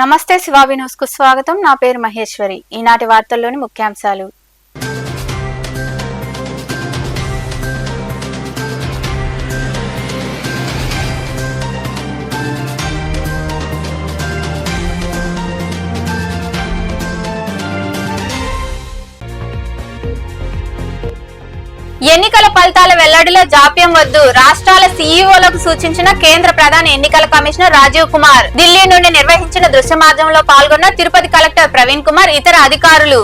నమస్తే శివాబి న్యూస్ కు స్వాగతం. నా పేరు మహేశ్వరి. ఈనాటి వార్తల్లోని ముఖ్యాంశాలు. ఎన్నికల ఫలితాల వెల్లడిలో జాప్యం వద్దు, రాష్ట్రాల సీఈఓలకు సూచించిన కేంద్ర ప్రధాన ఎన్నికల కమిషనర్ రాజీవ్ కుమార్. ఢిల్లీ నుండి నిర్వహించిన దృశ్య మాధ్యమంలో పాల్గొన్న తిరుపతి కలెక్టర్ ప్రవీణ్ కుమార్, ఇతర అధికారులు.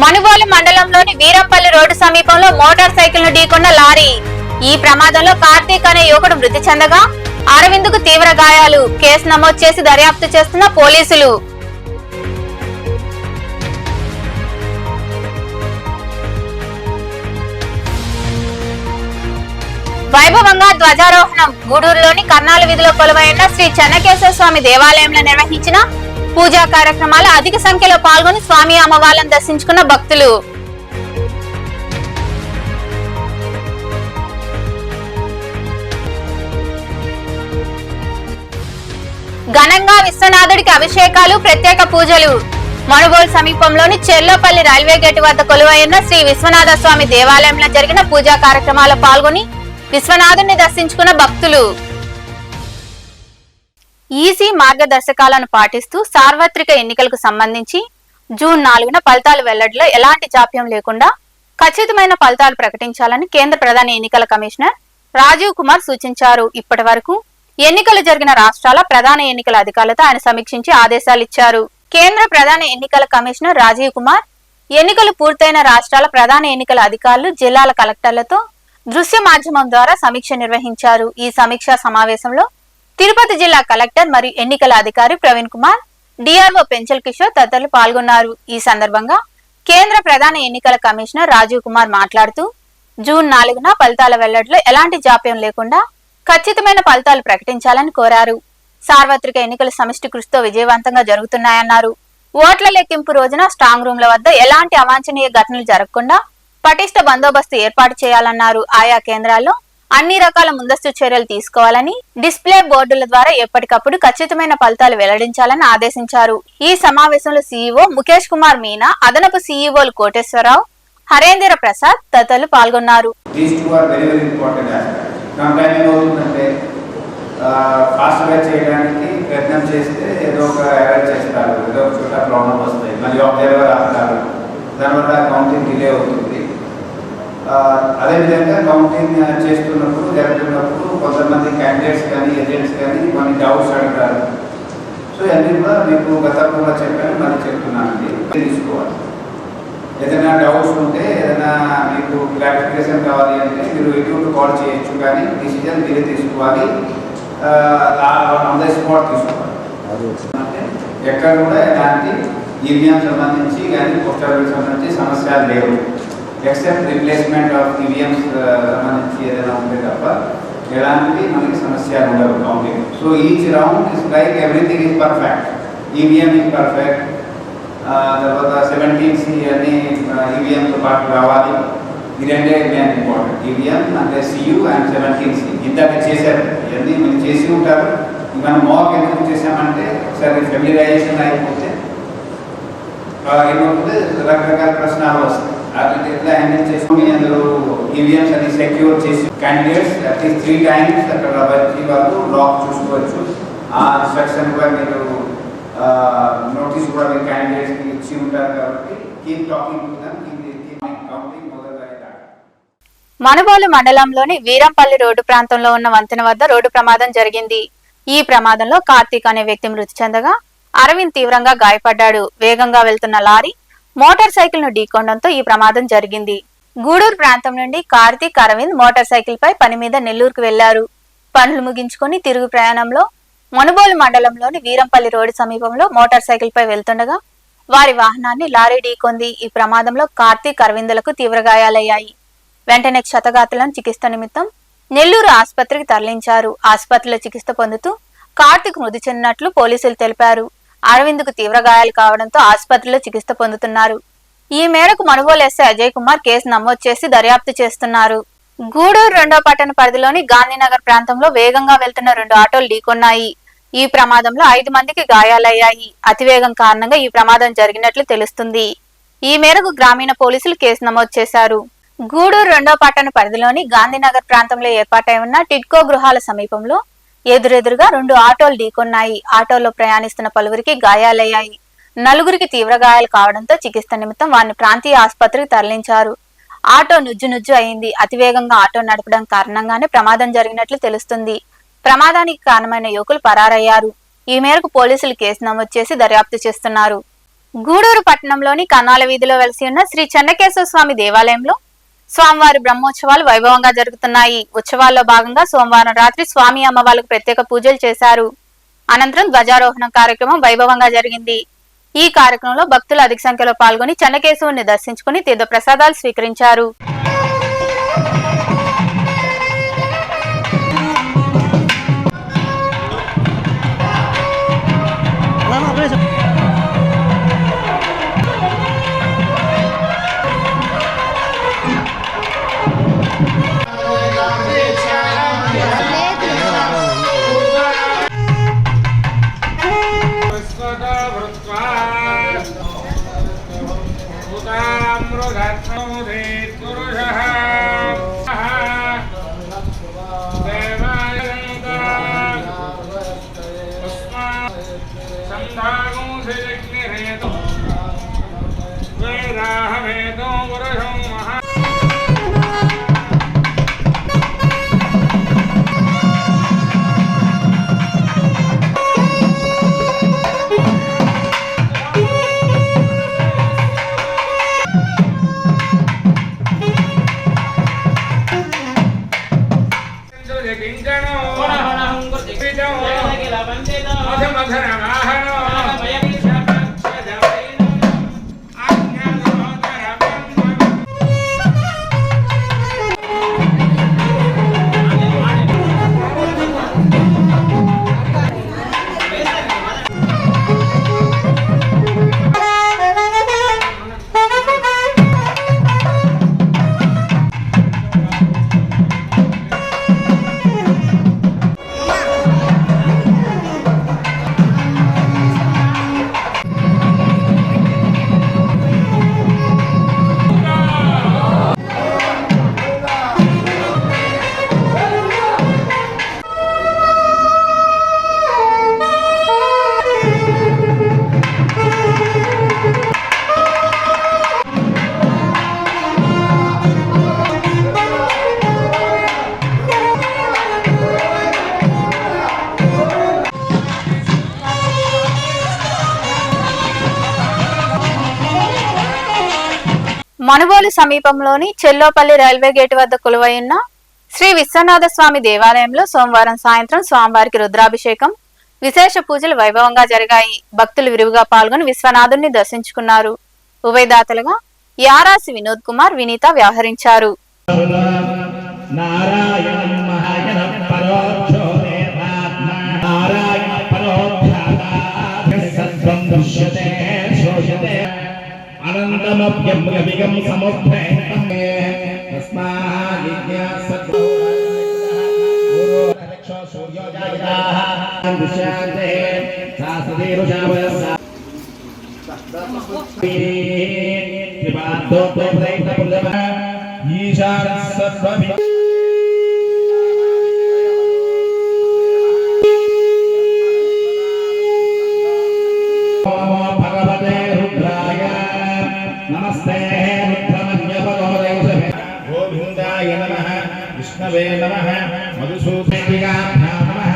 మనుబోలు మండలంలోని వీరంపల్లి రోడ్డు సమీపంలో మోటార్ సైకిల్ ను ఢీకొన్న లారీ. ఈ ప్రమాదంలో కార్తీక్ అనే యువకుడు మృతి చెందగా అరవింద్ కు తీవ్ర గాయాలు. కేసు నమోదు చేసి దర్యాప్తు చేస్తున్న పోలీసులు. వైభవంగా ధ్వజారోహణం. గూడూరులోని కర్నాల వీధిలో కొలువైన శ్రీ చెన్నకేశ్వర స్వామి దేవాలయంలో నిర్వహించిన పూజా కార్యక్రమాలు అధిక సంఖ్యలో పాల్గొని స్వామి అమ్మవార్లను దర్శించుకున్న భక్తులు. ఘనంగా విశ్వనాథుడికి అభిషేకాలు, ప్రత్యేక పూజలు. మనుబోలు సమీపంలోని చెర్లోపల్లి రైల్వే గేటు వద్ద కొలువైన శ్రీ విశ్వనాథ స్వామి దేవాలయంలో జరిగిన పూజా కార్యక్రమాల్లో పాల్గొని విశ్వనాథుడిని దర్శించుకున్న భక్తులు. ఈసీ మార్గదర్శకాలను పాటిస్తూ సార్వత్రిక ఎన్నికలకు సంబంధించి జూన్ 4న ఫలితాల వెల్లడిలో ఎలాంటి జాప్యం లేకుండా ఖచ్చితమైన ఫలితాలు ప్రకటించాలని కేంద్ర ప్రధాన ఎన్నికల కమిషనర్ రాజీవ్ కుమార్ సూచించారు. ఇప్పటి వరకు ఎన్నికలు జరిగిన రాష్ట్రాల ప్రధాన ఎన్నికల అధికారులతో ఆయన సమీక్షించి ఆదేశాలిచ్చారు. కేంద్ర ప్రధాన ఎన్నికల కమిషనర్ రాజీవ్ కుమార్ ఎన్నికలు పూర్తయిన రాష్ట్రాల ప్రధాన ఎన్నికల అధికారులు, జిల్లాల కలెక్టర్లతో దృశ్య మాధ్యమం ద్వారా సమీక్ష నిర్వహించారు. ఈ సమీక్షా సమావేశంలో తిరుపతి జిల్లా కలెక్టర్ మరియు ఎన్నికల అధికారి ప్రవీణ్ కుమార్, డిఆర్ఓ పెంచల్ కిషోర్ తదితరులు పాల్గొన్నారు. ఈ సందర్భంగా కేంద్ర ప్రధాన ఎన్నికల కమిషనర్ రాజీవ్ కుమార్ మాట్లాడుతూ జూన్ 4న ఫలితాల వెల్లడిలో ఎలాంటి జాప్యం లేకుండా ఖచ్చితమైన ఫలితాలు ప్రకటించాలని కోరారు. సార్వత్రిక ఎన్నికల సమిష్టి కృషితో విజయవంతంగా జరుగుతున్నాయన్నారు. ఓట్ల లెక్కింపు రోజున స్ట్రాంగ్ రూమ్ల వద్ద ఎలాంటి అవాంఛనీయ ఘటనలు జరగకుండా పటిష్ట బందోబస్తు ఏర్పాటు చేయాలన్నారు. ఆయా కేంద్రాల్లో అన్ని రకాల ముందస్తు చర్యలు తీసుకోవాలని, డిస్ప్లే బోర్డుల ద్వారా ఎప్పటికప్పుడు ఖచ్చితమైన ఫలితాలు వెల్లడించాలని ఆదేశించారు. ఈ సమావేశంలో సీఈఓ ముఖేష్ కుమార్ మీనా, అదనపు సీఈఓలు కోటేశ్వరరావు, హరేంద్ర ప్రసాద్ తదితరులు పాల్గొన్నారు. ఏమవుతుందంటే ఫాస్ట్గా చేయడానికి ప్రయత్నం చేస్తే ఏదో ఒక ఎర్రర్ చేస్తారు, ఏదో ఒక చోట ప్రాబ్లం వస్తాయి, మళ్ళీ అబ్జర్వర్ ఆస్తారు, దానివల్ల కౌంటింగ్ డిలే అవుతుంది. అదేవిధంగా కౌంటింగ్ చేస్తున్నప్పుడు జరుగుతున్నప్పుడు కొంతమంది క్యాండిడేట్స్ కానీ ఏజెంట్స్ కానీ కొన్ని డౌట్స్ అడుగుతారు. సో అన్నీ కూడా మీకు గతంలో చెప్పాను, మళ్ళీ చెప్తున్నానండి, తీసుకోవాలి. ఏదైనా డౌట్స్ ఉంటే, ఏదైనా మీకు క్లారిఫికేషన్ కావాలి అంటే మీరు ఎటువంటి కాల్ చేయొచ్చు, కానీ డిసిజన్ మీరే తీసుకోవాలి, ఆన్ ద స్పాట్ తీసుకోవాలి. అంటే ఎక్కడ కూడా ఎలాంటి ఈవీఎం సంబంధించి కానీ పోస్టల్ సంబంధించి సమస్యలు లేవు. ఎక్సెప్ట్ రిప్లేస్మెంట్ ఆఫ్ ఈవీఎంస్ సంబంధించి ఏదైనా ఉంటే తప్ప ఎలాంటి మనకి సమస్యలు ఉండవు counting. So each round is like everything is perfect. EVM is perfect, తర్వాత 17C అన్ని ఈవీఎంతో పాటు రావాలి. ఈ రెండే మెయిన్ ఇంపార్టెంట్, ఈవీఎం అంటే సియు అండ్ 17C. ఇందాక చేశారు, ఇవన్నీ మీరు చేసి ఉంటారు. మనం మాక్ ఎందుకు చేసామంటే ఒకసారి ఫెమిలరైజేషన్ అయిపోతే ఏమవుతుంది, రకరకాల ప్రశ్నలు వస్తాయి. అది ఎట్లా హ్యాండిల్ చేసుకుని అందులో ఈవీఎంస్ అన్ని సెక్యూర్ చేసి క్యాండిడేట్స్ అట్లీస్ట్ 3 times అక్కడ వచ్చి వాళ్ళు లాక్ చూసుకోవచ్చు. ఆ ఇన్స్ట్రక్షన్ కూడా మీరు నోటీస్ కూడా మీరు క్యాండిడేట్స్కి ఇచ్చి ఉంటారు. కాబట్టి keep talking to them, keep counting మొదలైందా. మనుబోలు మండలంలోని వీరంపల్లి రోడ్డు ప్రాంతంలో ఉన్న వంతెన వద్ద రోడ్డు ప్రమాదం జరిగింది. ఈ ప్రమాదంలో కార్తీక్ అనే వ్యక్తి మృతి చెందగా అరవింద్ తీవ్రంగా గాయపడ్డాడు. వేగంగా వెళ్తున్న లారీ మోటార్ సైకిల్ ను ఢీకొనడంతో ఈ ప్రమాదం జరిగింది. గూడూరు ప్రాంతం నుండి కార్తీక్, అరవింద్ మోటార్ సైకిల్ పై పని మీద నెల్లూరుకు వెళ్లారు. పనులు ముగించుకుని తిరుగు ప్రయాణంలో మనుబోలు మండలంలోని వీరంపల్లి రోడ్డు సమీపంలో మోటార్ సైకిల్ పై వెళ్తుండగా వారి వాహనాన్ని లారీ ఢీకొంది. ఈ ప్రమాదంలో కార్తీక్, అరవిందులకు తీవ్ర గాయాలయ్యాయి. వెంటనే క్షతగాతులను చికిత్స నిమిత్తం నెల్లూరు ఆసుపత్రికి తరలించారు. ఆసుపత్రిలో చికిత్స పొందుతూ కార్తీక్ మృతి చెందినట్లు పోలీసులు తెలిపారు. అరవింద్కు తీవ్ర గాయాలు కావడంతో ఆసుపత్రిలో చికిత్స పొందుతున్నారు. ఈ మేరకు మనుబోలు ఎస్ఐ అజయ్ కుమార్ కేసు నమోదు చేసి దర్యాప్తు చేస్తున్నారు. గూడూరు 2వ పట్టణ పరిధిలోని గాంధీనగర్ ప్రాంతంలో వేగంగా వెళ్తున్న 2 ఆటోలు ఢీకొన్నాయి. ఈ ప్రమాదంలో 5 మందికి గాయాలయ్యాయి. అతివేగం కారణంగా ఈ ప్రమాదం జరిగినట్లు తెలుస్తుంది. ఈ మేరకు గ్రామీణ పోలీసులు కేసు నమోదు చేశారు. గూడూరు 2వ పట్టణ పరిధిలోని గాంధీనగర్ ప్రాంతంలో ఏర్పాటై ఉన్న టిడ్కో గృహాల సమీపంలో ఎదురెదురుగా 2 ఆటోలు ఢీకొన్నాయి. ఆటోలో ప్రయాణిస్తున్న పలువురికి గాయాలయ్యాయి. 4గురికి తీవ్ర గాయాలు కావడంతో చికిత్స నిమిత్తం వారిని ప్రాంతీయ ఆసుపత్రికి తరలించారు. ఆటో నుజ్జు అయింది. అతివేగంగా ఆటో నడపడం కారణంగానే ప్రమాదం జరిగినట్లు తెలుస్తుంది. ప్రమాదానికి కారణమైన యువకులు పరారయ్యారు. ఈ మేరకు పోలీసులు కేసు నమోదు చేసి దర్యాప్తు చేస్తున్నారు. గూడూరు పట్టణంలోని కన్నాల వీధిలో వెలిసి ఉన్న శ్రీ చెన్నకేశవ స్వామి దేవాలయంలో స్వామివారి బ్రహ్మోత్సవాలు వైభవంగా జరుగుతున్నాయి. ఉత్సవాల్లో భాగంగా సోమవారం రాత్రి స్వామి అమ్మవార్లకు ప్రత్యేక పూజలు చేశారు. అనంతరం ధ్వజారోహణం కార్యక్రమం వైభవంగా జరిగింది. ఈ కార్యక్రమంలో భక్తులు అధిక సంఖ్యలో పాల్గొని చెన్నకేశవుని దర్శించుకుని తీర్థ ప్రసాదాలు స్వీకరించారు. మనుబోలు సమీపంలోని చెల్లోపల్లి రైల్వే గేటు వద్ద కొలువైన శ్రీ విశ్వనాథ స్వామి దేవాలయంలో సోమవారం సాయంత్రం స్వామివారికి రుద్రాభిషేకం, విశేష పూజలు వైభవంగా జరిగాయి. భక్తులు విరివిగా పాల్గొని విశ్వనాథుని దర్శించుకున్నారు. ఉభయదాతలుగా యారాసి వినోద్ కుమార్, వినీత వ్యవహరించారు. అనంతమప్యం గవిగం సముద్ధేతం తస్మాదిజ్ఞాసతో రక్షో సూర్యోజాయతాః దిశాంతే సాసదీరుషావయస్స త్రిపాదో ప్రేతపురమ ఈశాన సర్వమి नमस्ते गोविंदाय नमः विष्णवे नमः मधुसूदनाय नमः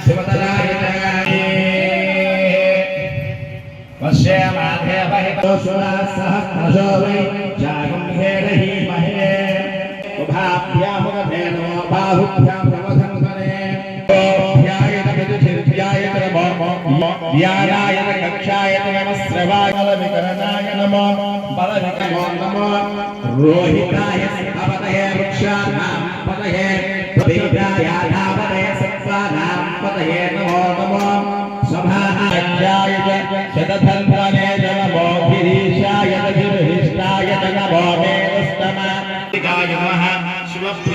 शिवतराय नमः वश्यमाधे वहितोषुरासहस्रशो वै जागं हेरहि महे उभाभ्यामुखे नमो बाहुभ्यां प्रवधन्वने ध्यायत विदुषिर्ध्यायत नमो ध्यानाय कक्षाय नमस्त्रवाय बलविकरणाय नमो बलविकरो नमो रोहिताय पतये वृक्षाणां पतये प्रभीताय धावने सत्त्वानां पतये नमो नमो सभायाय शतधन्वने नमो गिरीशाय गिरिहिष्ठाय नमो मेरुस्तमाय नमः शिवप्रिय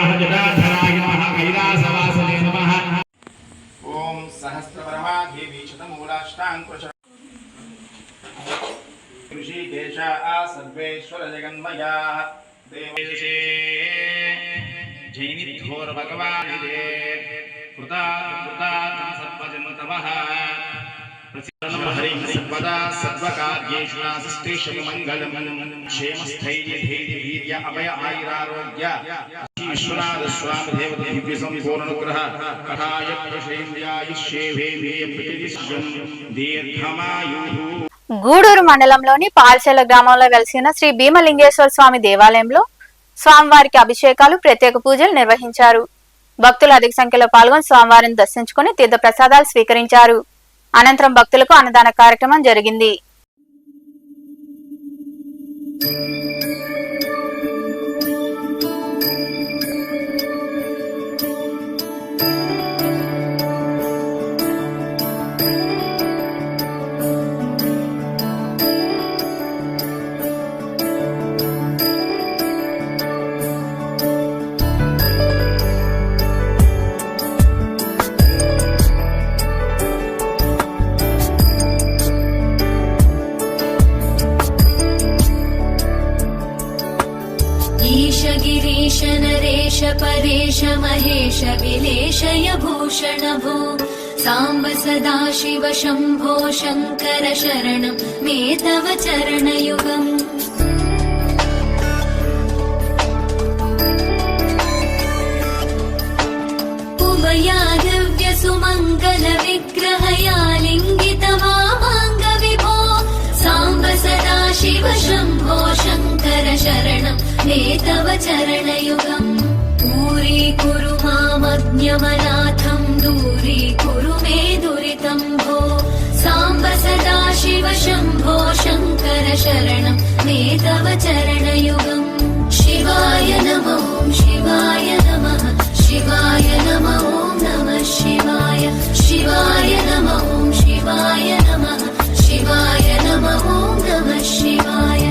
నమః జటాధరాయ నమః కైలాసవాసనే నమః ఓం సహస్రపరమాదేవి శతమూలాష్టాంకుశ ఋషికేశ సర్వేశ్వర జగన్మయా దేవేశే జైనిధ్యోర భగవానిదే కృతా సర్వజన్మతమః ప్రసిద్ధం హరిం సర్వదా సర్వకార్యేషు నాసిష్టేషు మంగళం క్షేమస్థైర్య ధైర్య వీర్య అభయ ఆయురారోగ్య విశ్వనాథ స్వామి దేవత దివ్య సంపూర్ణనుగ్రహ కథాయ ప్రశేంద్యాయుష్యేభే ప్రతిదిశ్యం దీర్ఘమాయుః. గూడూరు మండలంలోని పాల్చెల గ్రామంలో వెలిసిన శ్రీ భీమలింగేశ్వర స్వామి దేవాలయంలో స్వామివారికి అభిషేకాలు, ప్రత్యేక పూజలు నిర్వహించారు. భక్తులు అధిక సంఖ్యలో పాల్గొని స్వామివారిని దర్శించుకుని తీర్థ ప్రసాదాలు స్వీకరించారు. అనంతరం భక్తులకు అన్నదాన కార్యక్రమం జరిగింది. गिरीश नरेश परेश महेश विलेशय भूषण भो साम्ब सदा शिव शम्भो शङ्कर शरणं मे तव चरणयुगम् उमया दिव्य सुमङ्गल विग्रहया लिङ्गित वामाङ्ग विभो साम्ब सदा शिव शम्भो शङ्कर शरणं मे तव चरणयुगम् दूरीकुरु मामज्ञमनाथं दूरीकुरु मे दुरितं भो साम्ब सदा शिव शम्भो शङ्कर शरणं मे तव चरणयुगम् शिवाय नमो शिवाय नमः शिवाय नमो नमः शिवाय शिवाय नमो शिवाय नमः शिवाय नमो नमः शिवाय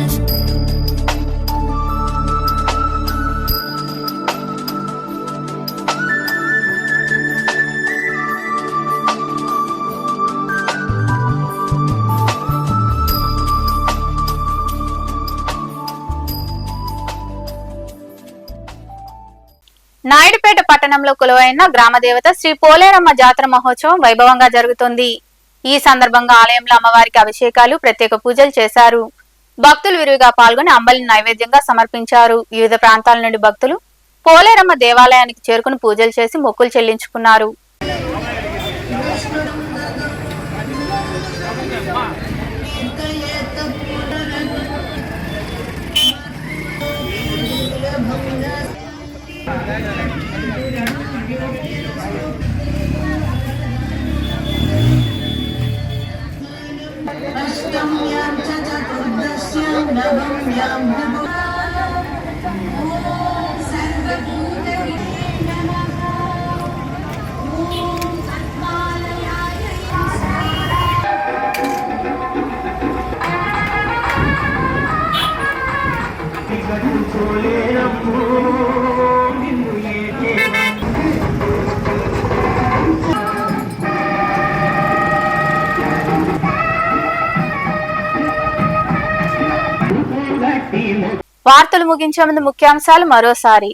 నాయుడుపేట పట్టణంలో కొలువైన గ్రామదేవత శ్రీ పోలేరమ్మ జాతర మహోత్సవం వైభవంగా జరుగుతోంది. ఈ సందర్భంగా ఆలయంలో అమ్మవారికి అభిషేకాలు, ప్రత్యేక పూజలు చేశారు. భక్తులు విరివిగా పాల్గొని అంబలిని నైవేద్యంగా సమర్పించారు. వివిధ ప్రాంతాల నుండి భక్తులు పోలేరమ్మ దేవాలయానికి చేరుకుని పూజలు చేసి మొక్కులు చెల్లించుకున్నారు. వార్తలు ముగించే ముందు ముఖ్యాంశాలు మరోసారి.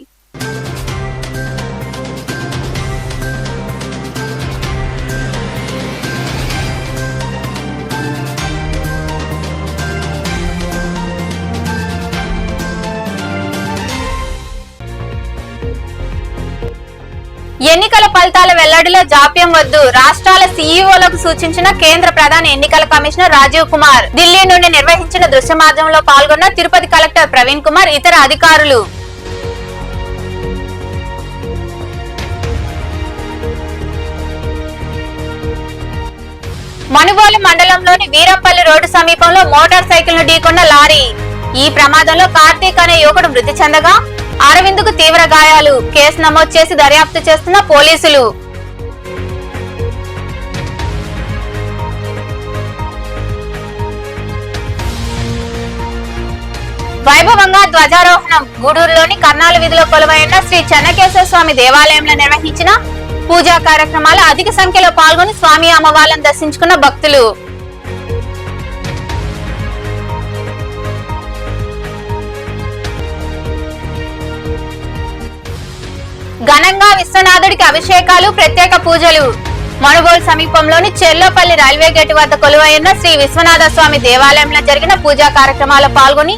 ఎన్నికల ఫలితాల వెల్లడిలో జాప్యం వద్దు, రాష్ట్రాల సీఈఓలకు సూచించిన కేంద్ర ప్రధాన ఎన్నికల కమిషనర్ రాజీవ్ కుమార్. ఢిల్లీ నుండి నిర్వహించిన దృశ్య మాధ్యమంలో పాల్గొన్న తిరుపతి కలెక్టర్ ప్రవీణ్ కుమార్, ఇతర అధికారులు. మనుబోలు మండలంలోని వీరంపల్లి రోడ్డు సమీపంలో మోటార్ సైకిల్ ను ఢీకొన్న లారీ. ఈ ప్రమాదంలో కార్తీక్ అనే యువకుడు మృతి చెందగా అరవింద్కు తీవ్ర గాయాలు. కేసు నమోదు చేసి దర్యాప్తు చేస్తున్న పోలీసులు. వైభవంగా ధ్వజారోహణం గూడూరులోని కర్నాల వీధిలో కొలువైన శ్రీ చెన్నకేశ్వర స్వామి దేవాలయంలో నిర్వహించిన పూజా కార్యక్రమాలు అధిక సంఖ్యలో పాల్గొని స్వామి అమ్మవార్లను దర్శించుకున్న భక్తులు. ఘనంగా విశ్వనాథుడికి అభిషేకాలు, ప్రత్యేక పూజలు. మనుగోలు సమీపంలోని చెర్లోపల్లి రైల్వే గేటు వద్ద కొలువైన శ్రీ విశ్వనాథ స్వామి దేవాలయంలో జరిగిన పూజా కార్యక్రమాల్లో పాల్గొని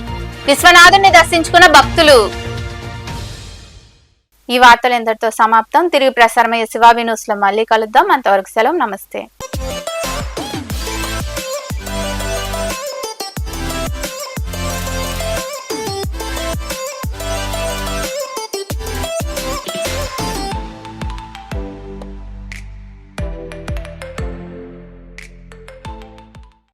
విశ్వనాథుడిని దర్శించుకున్న భక్తులు. ఈ వార్తలు ఇంతటితో సమాప్తం. తిరిగి ప్రసారమయ్యే శివాబి న్యూస్ లో మళ్ళీ కలుద్దాం. అంతవరకు సెలవు. నమస్తే.